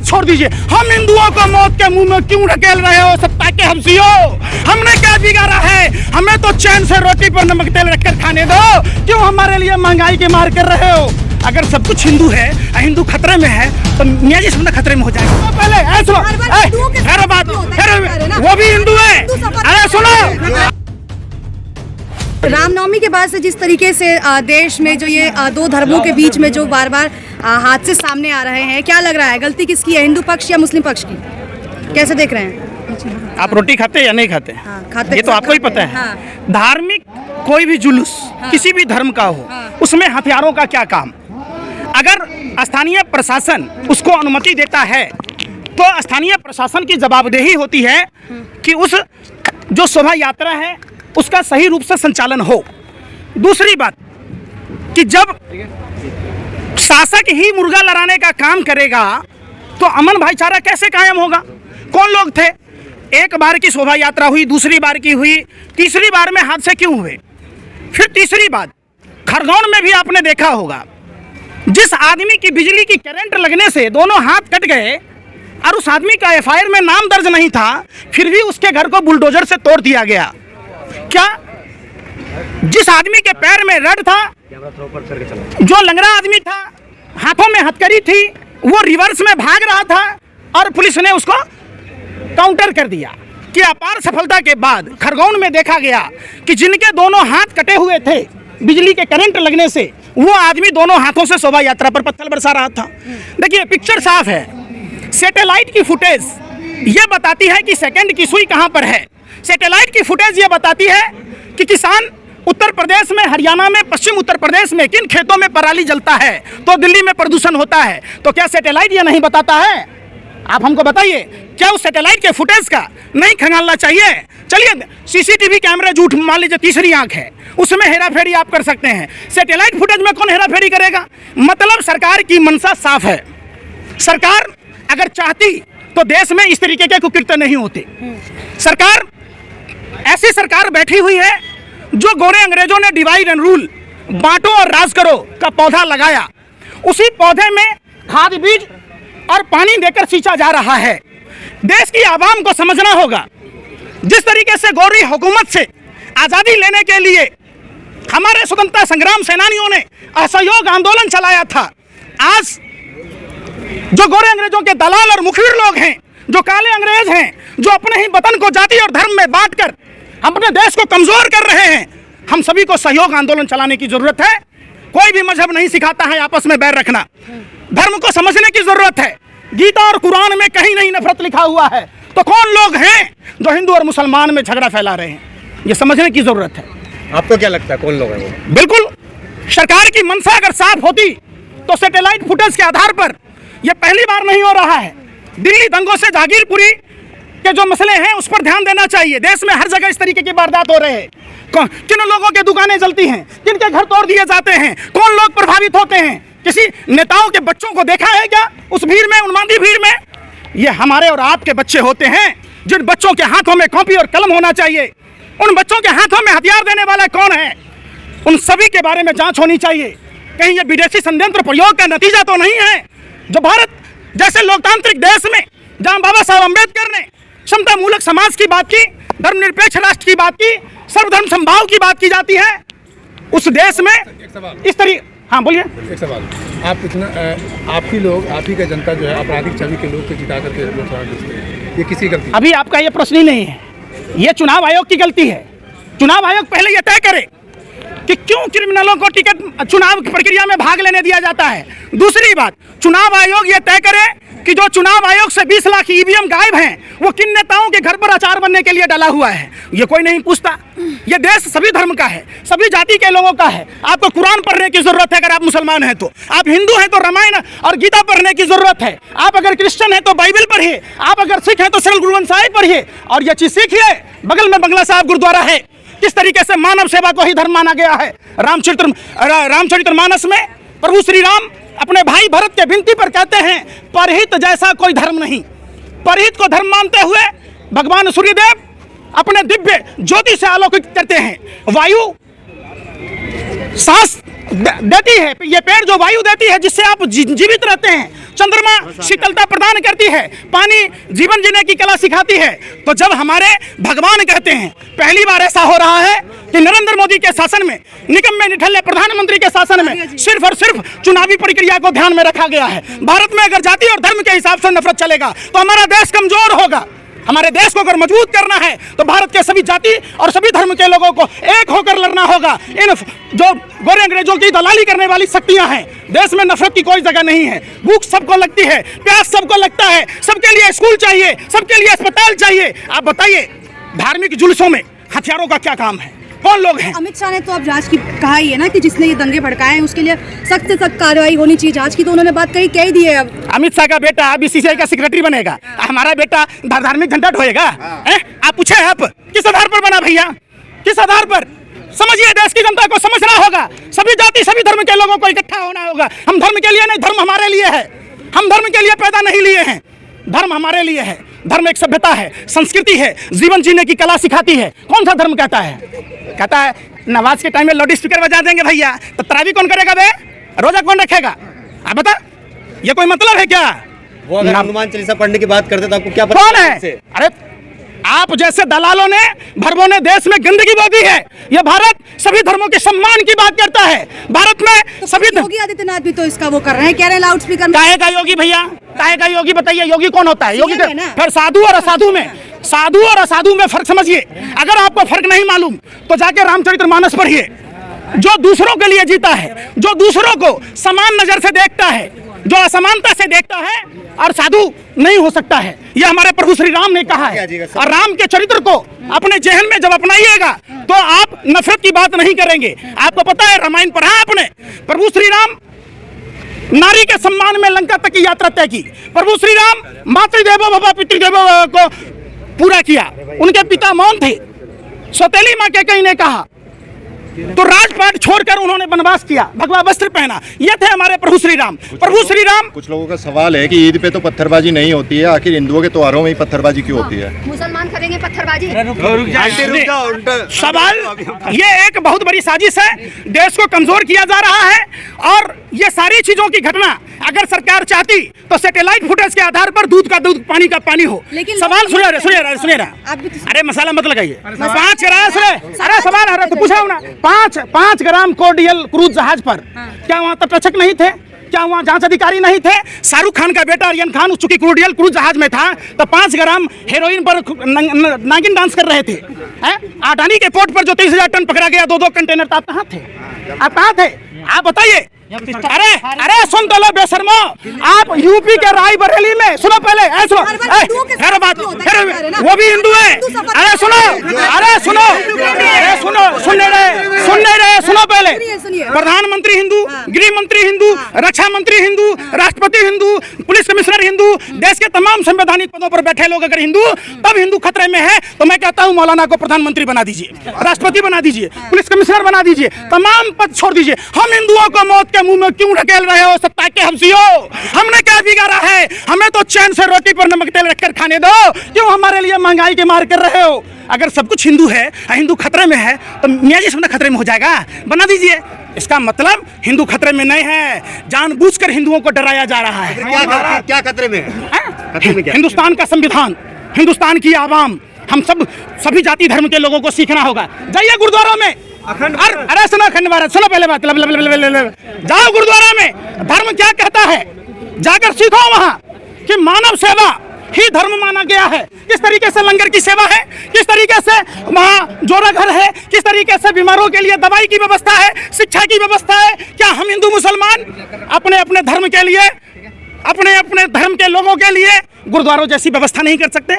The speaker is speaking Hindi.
छोड़ दीजिए। हम हिंदुओं को मौत के मुंह में क्यों ढकेल रहे हो सत्ता के हंसियों? हमने क्या बिगाड़ा है? हमें तो चैन से रोटी पर नमक तेल रखकर खाने दो। क्यों हमारे लिए महंगाई की मार कर रहे हो? अगर सब कुछ हिंदू है, हिंदू खतरे में है, तो मियाँ जी सब खतरे में हो जाएगा। तो पहले वो भी हिंदू है। अरे सुनो, रामनवमी के बाद से जिस तरीके से देश में जो ये दो धर्मों के बीच में जो बार बार हादसे सामने आ रहे हैं, क्या लग रहा है गलती किसकी है, हिंदू पक्ष या मुस्लिम पक्ष की? कैसे देख रहे हैं आप? रोटी खाते या नहीं खाते? खाते, ये तो आपको ही पता है। धार्मिक कोई भी जुलूस किसी भी धर्म का हो, उसमें हथियारों का क्या काम? अगर स्थानीय प्रशासन उसको अनुमति देता है तो स्थानीय प्रशासन की जवाबदेही होती है कि उस जो शोभा यात्रा है उसका सही रूप से संचालन हो। दूसरी बात कि जब शासक ही मुर्गा लड़ाने का काम करेगा तो अमन भाईचारा कैसे कायम होगा? कौन लोग थे? एक बार की शोभा यात्रा हुई, दूसरी बार की हुई, तीसरी बार में हादसे क्यों हुए? फिर तीसरी बात, खरगोन में भी आपने देखा होगा, जिस आदमी की बिजली की करंट लगने से दोनों हाथ कट गए और उस आदमी का एफआईआर में नाम दर्ज नहीं था, फिर भी उसके घर को बुलडोजर से तोड़ दिया गया। क्या जिस आदमी के पैर में रड था, जो लंगड़ा आदमी था, हाथों में हथकड़ी थी, वो रिवर्स में भाग रहा था और पुलिस ने उसको काउंटर कर दिया कि अपार सफलता के बाद खरगोन में देखा गया कि जिनके दोनों हाथ कटे हुए थे बिजली के करंट लगने से, वो आदमी दोनों हाथों से शोभा यात्रा पर पत्थर बरसा रहा था। देखिए पिक्चर साफ है। सैटेलाइट की फुटेज ये बताती है कि सेकंड की सुई कहां पर है। सैटेलाइट की फुटेज ये बताती है कि किसान उत्तर प्रदेश में, हरियाणा में, पश्चिम उत्तर प्रदेश में किन खेतों में पराली जलता है तो दिल्ली में प्रदूषण होता है। तो क्या सैटेलाइट ये नहीं बताता है? आप हमको बताइए, क्या उस सैटेलाइट के फुटेज का नहीं खंगालना चाहिए? चलिए सीसीटीवी कैमरे झूठ मान लीजिए तीसरी आंख है, उसमें हेराफेरी आप कर सकते हैं। सैटेलाइट फुटेज में कौन हेराफेरी करेगा? मतलब सरकार की मंशा साफ है। सरकार अगर चाहती तो देश में इस तरीके के कुकृत्य नहीं होते। सरकार ऐसी सरकार बैठी हुई है जो गोरे अंग्रेजों ने डिवाइड एंड रूल, बांटो और राज करो का पौधा लगाया, उसी पौधे में खाद बीज और पानी देकर सींचा जा रहा है। देश की आवाम को समझना होगा, जिस तरीके से गोरी हुकूमत से आज़ादी लेने के लिए हमारे स्वतंत्रता संग्राम सेनानियों ने असहयोग आंदोलन चलाया था, आज जो गोरे अंग्रेजों के दलाल और मुखबिर लोग हैं, जो काले अंग्रेज हैं, जो अपने ही वतन को जाति और धर्म में बांटकर अपने देश को कमजोर कर रहे हैं, हम सभी को सहयोग आंदोलन चलाने की जरूरत है। कोई भी मजहब नहीं सिखाता है आपस में बैर रखना। धर्म को समझने की जरूरत है। गीता और कुरान में कहीं नहीं नफरत लिखा हुआ है। तो कौन लोग हैं जो हिंदू और मुसलमान में झगड़ा फैला रहे हैं? ये समझने की जरूरत है। आपको क्या लगता है कौन लोग हैं वो? बिल्कुल, सरकार की मंशा अगर साफ होती तो सैटेलाइट फुटेज के आधार पर यह पहली बार नहीं हो रहा है। दिल्ली दंगों से जागीरपुरी के जो मसले हैं उस पर ध्यान देना चाहिए। देश में हर जगह इस तरीके की वारदात हो रहे हैं। किन लोगों के दुकानें जलती हैं, किनके घर तोड़ दिए जाते हैं, कौन लोग प्रभावित होते हैं? किसी नेताओं के बच्चों को देखा है क्या उस भीड़ में, उन्मादी भीड़ में? ये हमारे और आपके बच्चे होते हैं जिन बच्चों के हाथों में कॉपी और कलम होना चाहिए। उन बच्चों के हाथों में हथियार देने वाला कौन है? उन सभी के बारे में जांच होनी चाहिए। कहीं ये विदेशी षड्यंत्र प्रयोग का नतीजा तो नहीं है? जो भारत जैसे लोकतांत्रिक देश में, जहां बाबा साहब अम्बेडकर ने समता मूलक समाज की बात की, धर्मनिरपेक्ष राष्ट्र की बात की, सर्वधर्म समभाव की बात की जाती है, उस देश में इस तरीके। हाँ बोलिए। एक सवाल, आप इतना आप ही लोग, आप ही का जनता जो है आपराधिक छवि के लोग को जिता करके लोकसभा भेजते हैं, ये किसी गलती? अभी आपका ये प्रश्न ही नहीं है, ये चुनाव आयोग की गलती है। चुनाव आयोग पहले ये तय करे कि क्यों क्रिमिनलों को टिकट चुनाव की प्रक्रिया में भाग लेने दिया जाता है। दूसरी बात, चुनाव आयोग ये तय करे कि जो चुनाव आयोग से 20 लाख ईवीएम गायब हैं, वो किन नेताओं के घर पर अचार बनने के लिए डाला हुआ है, ये कोई नहीं पूछता। ये देश सभी धर्म का है, सभी जाति के लोगों का है। आपको कुरान पढ़ने की जरूरत है अगर आप मुसलमान हैं तो, आप हिंदू हैं तो रामायण और गीता पढ़ने की जरूरत है, आप अगर क्रिश्चियन हैं तो बाइबल पढ़िए, आप अगर सिख हैं तो श्री गुरु ग्रंथ साहिब पढ़िए। और ये चीज सीखिए, बगल में बंगला साहब गुरुद्वारा है, किस तरीके से मानव सेवा को ही धर्म माना गया है। रामचरितमानस में प्रभु श्री राम अपने भाई भरत के विनती पर कहते हैं, परहित जैसा कोई धर्म नहीं। परहित को धर्म मानते हुए भगवान सूर्यदेव अपने दिव्य ज्योति से आलोकित करते हैं। वायु सांस देती है, ये पेड़ जो वायु देती है जिससे आप जीवित रहते हैं, चंद्रमा शीतलता प्रदान करती है, पानी जीवन जीने की कला सिखाती है। तो जब हमारे भगवान कहते हैं, पहली बार ऐसा हो रहा है कि नरेंद्र मोदी के शासन में, निकम्मे निठल्ले प्रधानमंत्री के शासन में सिर्फ और सिर्फ चुनावी प्रक्रिया को ध्यान में रखा गया है। भारत में अगर जाति और धर्म के हिसाब से नफरत चलेगा तो हमारा देश कमजोर होगा। हमारे देश को अगर मजबूत करना है तो भारत के सभी जाति और सभी धर्म के लोगों को एक होकर लड़ना होगा। इन जो गोरे अंग्रेजों की दलाली करने वाली शक्तियां हैं, देश में नफरत की कोई जगह नहीं है। भूख सबको लगती है, प्यास सबको लगता है, सबके लिए स्कूल चाहिए, सबके लिए अस्पताल चाहिए। आप बताइए, धार्मिक जुलूसों में हथियारों का क्या काम है? कौन लोग हैं? अमित शाह ने तो अब जांच की कहा ही है ना कि जिसने ये दंगे भड़काए हैं उसके लिए सख्त से सख्त कार्रवाई होनी चाहिए। जांच की तो उन्होंने बात कह ही दी है। अब अमित शाह का बेटा बीसीसीआई का सेक्रेटरी बनेगा, हमारा बेटा धार्मिक झंडा ढोएगा? आप पूछे, आप किस आधार पर बना भैया, किस आधार पर? समझिए, देश की जनता को समझना होगा। सभी जाति सभी धर्म के लोगों को इकट्ठा होना होगा। हम धर्म के लिए नहीं, धर्म हमारे लिए है। हम धर्म के लिए पैदा नहीं लिए हैं, धर्म हमारे लिए है। धर्म एक सभ्यता है, संस्कृति है, जीवन जीने की कला सिखाती है। कौन सा धर्म कहता है नमाज के टाइम में लाउड स्पीकर बजा देंगे भैया, तो तरावी कौन करेगा बे? रोजा कौन रखेगा? आप बता, ये कोई मतलब है क्या? वो अगर हनुमान चालीसा पढ़ने की बात करते तो आपको क्या पता? कौन है? अरे आप जैसे दलालों ने, भरबों ने देश में गंदगी बो दी है। ये भारत सभी धर्मों के सम्मान की बात करता है। भारत में तो सभी योगी आदित्यनाथ भी तो इसका वो कर रहे हैं, कह रहे हैं लाउड स्पीकर। काहे का योगी भैया? काहे का योगी? बताइए, योगी कौन होता है? योगी फिर साधु और असाधु में, साधु और असाधु में फर्क समझिए। अगर आपको फर्क नहीं मालूम तो जाके रामचरितमानस पढ़िए। जो दूसरों के लिए जीता है, जो दूसरों को समान नजर से देखता है, जो असमानता से देखता है, और साधु नहीं हो सकता है। ये हमारे प्रभु श्री राम ने कहा है। और राम के चरित्र को अपने जहन में जब अपनाइएगा तो आप नफरत की बात नहीं करेंगे। आपको पता है, रामायण पढ़ा आपने, प्रभु श्री राम नारी के सम्मान में लंका तक की यात्रा तय की। प्रभु श्री राम मातृदेवो भव पितृदेवो को पूरा किया। उनके पिता मौन थे। सौतेली माँ के कहीं ने कहा तो राजपाट छोड़कर उन्होंने वनवास किया, भगवा वस्त्र पहना। ये थे हमारे प्रभु श्री राम। प्रभु श्री राम। कुछ लोगों का सवाल है कि ईद पे तो पत्थरबाजी नहीं होती है, आखिर हिंदुओं के त्योहारों में ही पत्थरबाजी क्यों होती है? मुसलमान करेंगे पत्थरबाजी? सवाल, ये एक बहुत बड़ी साजिश है। देश को कमजोर किया जा रहा है। और ये सारी चीजों की घटना अगर सरकार चाहती तो सैटेलाइट फुटेज के आधार पर दूध का दूध, पानी का पानी हो। सवाल सुनिए रहा, अरे मसाला मत लगाइए। 5 अरे सवाल तो पूछा ना, 5 ग्राम कोर्डियल क्रूज जहाज पर क्या वहाँ तटरक्षक नहीं थे? क्या वहाँ जांच अधिकारी नहीं थे? शाहरुख खान का बेटा आर्यन खान चूंकि कोर्डियल क्रूज जहाज में था तो 5 ग्राम हेरोइन पर नागिन डांस कर रहे थे। अडानी के पोर्ट पर जो 30,000 टन पकड़ा गया, 2-2 कंटेनर, आप कहाँ थे? आप कहाँ थे? आप बताइए। अरे सुन तो लो बेशर्मो, आप यूपी के रायबरेली में, सुनो पहले, सुनो, बात, वो भी हिंदू है। अरे सुनो, सुनो पहले। प्रधानमंत्री हिंदू, गृह मंत्री हिंदू, रक्षा मंत्री हिंदू, राष्ट्रपति हिंदू, पुलिस कमिश्नर हिंदू, देश के तमाम संवैधानिक पदों पर बैठे लोग अगर हिंदू, तब हिंदू खतरे में है। तो मैं कहता हूँ मौलाना को प्रधानमंत्री बना दीजिए, राष्ट्रपति बना दीजिए, पुलिस कमिश्नर बना दीजिए, तमाम पद छोड़ दीजिए। हम हिंदुओं को मौत के मुंह में क्यों ढकेल रहे हो सत्ता के हंसियों? हमने क्या बिगाड़ा है? हमें तो चैन से रोटी पर नमक तेल रखकर खाने दो। क्यों हमारे लिए महंगाई की मार कर रहे हो? अगर सब कुछ हिंदू है, हिंदू खतरे में है, तो मियाँ जी सब खतरे में हो जाएगा। बना दीजिए। इसका मतलब हिंदू खतरे में नहीं है, जानबूझकर हिंदुओं को डराया जा रहा है। क्या खतरे में है? हिंदुस्तान का संविधान, हिंदुस्तान की आवाम, हम सभी जाति धर्म के लोगों को सीखना होगा। जाइए गुरुद्वारों में, अरे सुनो अखंड भारत, सुनो पहले बात, जाओ गुरुद्वारा में, धर्म क्या कहता है जाकर सीखो वहाँ कि मानव सेवा ही धर्म माना गया है। किस तरीके से लंगर की सेवा है, किस तरीके से वहाँ जोरा घर है, किस तरीके से बीमारों के लिए दवाई की व्यवस्था है, शिक्षा की व्यवस्था है। क्या हम हिंदू मुसलमान अपने अपने धर्म के लिए, अपने अपने धर्म के लोगों के लिए गुरुद्वारों जैसी व्यवस्था नहीं कर सकते?